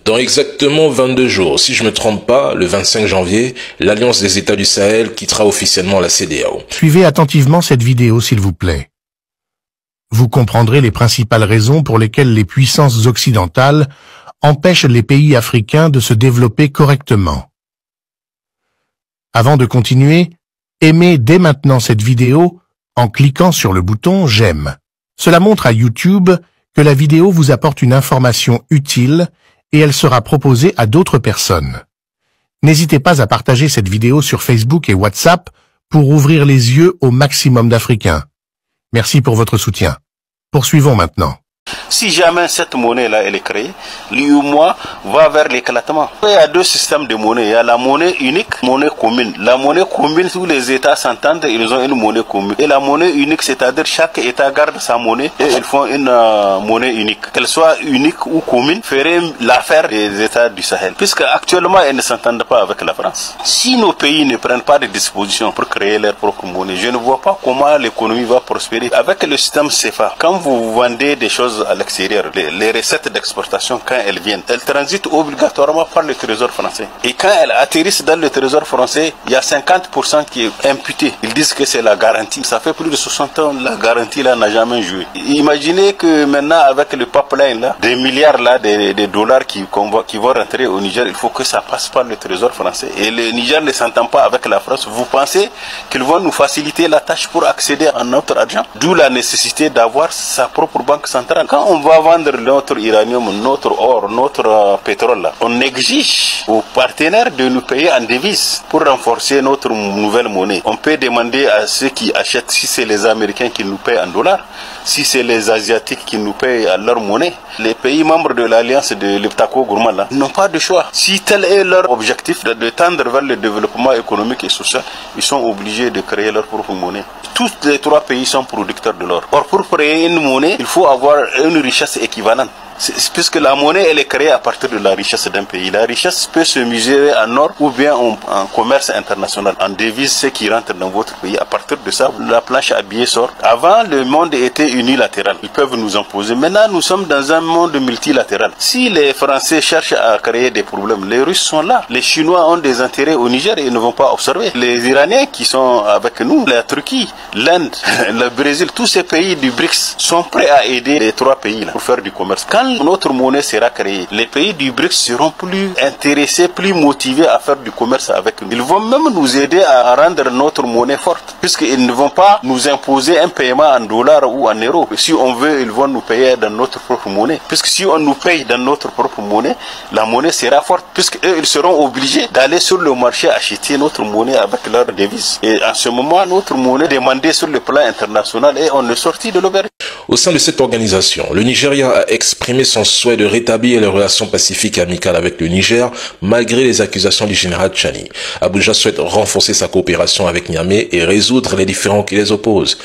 Dans exactement 22 jours, si je ne me trompe pas, le 25 janvier, l'Alliance des États du Sahel quittera officiellement la CEDEAO. Suivez attentivement cette vidéo s'il vous plaît. Vous comprendrez les principales raisons pour lesquelles les puissances occidentales empêchent les pays africains de se développer correctement. Avant de continuer, aimez dès maintenant cette vidéo en cliquant sur le bouton « J'aime ». Cela montre à YouTube que la vidéo vous apporte une information utile et elle sera proposée à d'autres personnes. N'hésitez pas à partager cette vidéo sur Facebook et WhatsApp pour ouvrir les yeux au maximum d'Africains. Merci pour votre soutien. Poursuivons maintenant. Si jamais cette monnaie-là elle est créée, l'UEMOA va vers l'éclatement. Il y a deux systèmes de monnaie. Il y a la monnaie unique, monnaie commune. La monnaie commune, où les États s'entendent, ils ont une monnaie commune. Et la monnaie unique, c'est-à-dire chaque État garde sa monnaie et ils font une monnaie unique. Qu'elle soit unique ou commune, ferait l'affaire des États du Sahel. Puisque actuellement, elles ne s'entendent pas avec la France. Si nos pays ne prennent pas de dispositions pour créer leur propre monnaie, je ne vois pas comment l'économie va prospérer. Avec le système CFA, quand vous vendez des choses à l'extérieur, les recettes d'exportation, quand elles viennent, elles transitent obligatoirement par le trésor français. Et quand elles atterrissent dans le trésor français, il y a 50% qui est imputé. Ils disent que c'est la garantie. Ça fait plus de 60 ans, la garantie là n'a jamais joué. Imaginez que maintenant, avec le pipeline là, des milliards là, des dollars qui vont rentrer au Niger, il faut que ça passe par le trésor français. Et le Niger ne s'entend pas avec la France. Vous pensez qu'ils vont nous faciliter la tâche pour accéder à notre argent? D'où la nécessité d'avoir sa propre banque centrale. Quand on va vendre notre uranium, notre or, notre pétrole, là, on exige aux partenaires de nous payer en devises pour renforcer notre nouvelle monnaie. On peut demander à ceux qui achètent, si c'est les Américains qui nous payent en dollars, si c'est les Asiatiques qui nous payent à leur monnaie. Les pays membres de l'alliance de l'Iptako-Gourmand n'ont pas de choix. Si tel est leur objectif de tendre vers le développement économique et social, ils sont obligés de créer leur propre monnaie. Tous les trois pays sont producteurs de l'or. Or, pour créer une monnaie, il faut avoir une richesse équivalente. Puisque la monnaie, elle est créée à partir de la richesse d'un pays. La richesse peut se mesurer en or ou bien en commerce international, en devises, ce qui rentre dans votre pays. À partir de ça, la planche à billets sort. Avant, le monde était unilatéral. Ils peuvent nous imposer. Maintenant, nous sommes dans un monde multilatéral. Si les Français cherchent à créer des problèmes, les Russes sont là. Les Chinois ont des intérêts au Niger et ils ne vont pas observer. Les Iraniens qui sont avec nous, la Turquie, l'Inde, le Brésil, tous ces pays du BRICS sont prêts à aider les trois pays là, pour faire du commerce. Quand notre monnaie sera créée, les pays du BRICS seront plus intéressés, plus motivés à faire du commerce avec nous. Ils vont même nous aider à rendre notre monnaie forte, puisqu'ils ne vont pas nous imposer un paiement en dollars ou en euros. Si on veut, ils vont nous payer dans notre propre monnaie. Puisque si on nous paye dans notre propre monnaie, la monnaie sera forte, puisqu'eux, ils seront obligés d'aller sur le marché acheter notre monnaie avec leur devise. Et en ce moment, notre monnaie est demandée sur le plan international et on est sorti de l'auberge. Au sein de cette organisation, le Nigeria a exprimé son souhait de rétablir les relations pacifiques et amicales avec le Niger, malgré les accusations du général Tchani. Abuja souhaite renforcer sa coopération avec Niamey et résoudre les différends qui les opposent.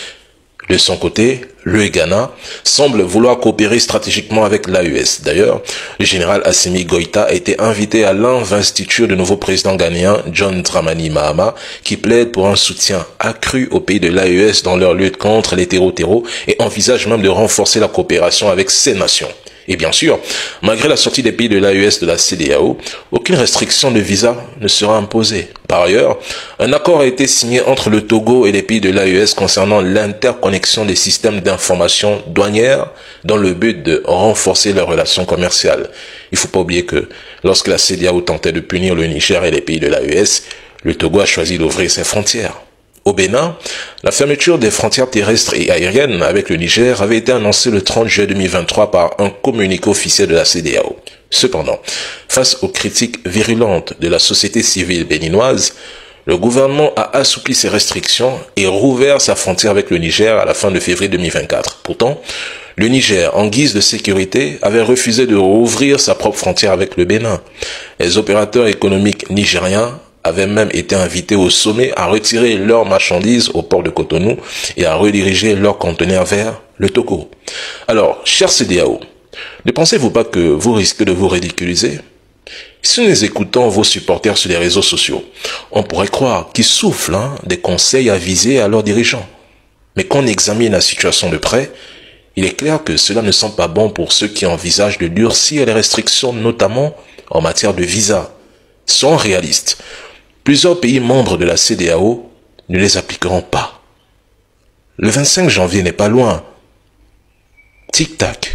De son côté, le Ghana semble vouloir coopérer stratégiquement avec l'AES. D'ailleurs, le général Assimi Goïta a été invité à l'investiture du nouveau président ghanéen John Dramani Mahama, qui plaide pour un soutien accru aux pays de l'AES dans leur lutte contre les terreaux et envisage même de renforcer la coopération avec ces nations. Et bien sûr, malgré la sortie des pays de l'AES de la CEDEAO, aucune restriction de visa ne sera imposée. Par ailleurs, un accord a été signé entre le Togo et les pays de l'AES concernant l'interconnexion des systèmes d'information douanières dans le but de renforcer leurs relations commerciales. Il ne faut pas oublier que lorsque la CEDEAO tentait de punir le Niger et les pays de l'AES, le Togo a choisi d'ouvrir ses frontières. Au Bénin, la fermeture des frontières terrestres et aériennes avec le Niger avait été annoncée le 30 juillet 2023 par un communiqué officiel de la CEDEAO. Cependant, face aux critiques virulentes de la société civile béninoise, le gouvernement a assoupli ses restrictions et rouvert sa frontière avec le Niger à la fin de février 2024. Pourtant, le Niger, en guise de sécurité, avait refusé de rouvrir sa propre frontière avec le Bénin. Les opérateurs économiques nigériens avaient même été invités au sommet à retirer leurs marchandises au port de Cotonou et à rediriger leurs conteneurs vers le Togo. Alors, chers CEDEAO, ne pensez-vous pas que vous risquez de vous ridiculiser? Si nous écoutons vos supporters sur les réseaux sociaux, on pourrait croire qu'ils soufflent des conseils avisés à leurs dirigeants. Mais quand on examine la situation de près, Il est clair que cela ne sent pas bon pour ceux qui envisagent de durcir les restrictions, notamment en matière de visa. Soyons réalistes. Plusieurs pays membres de la CEDEAO ne les appliqueront pas. Le 25 janvier n'est pas loin. Tic-tac.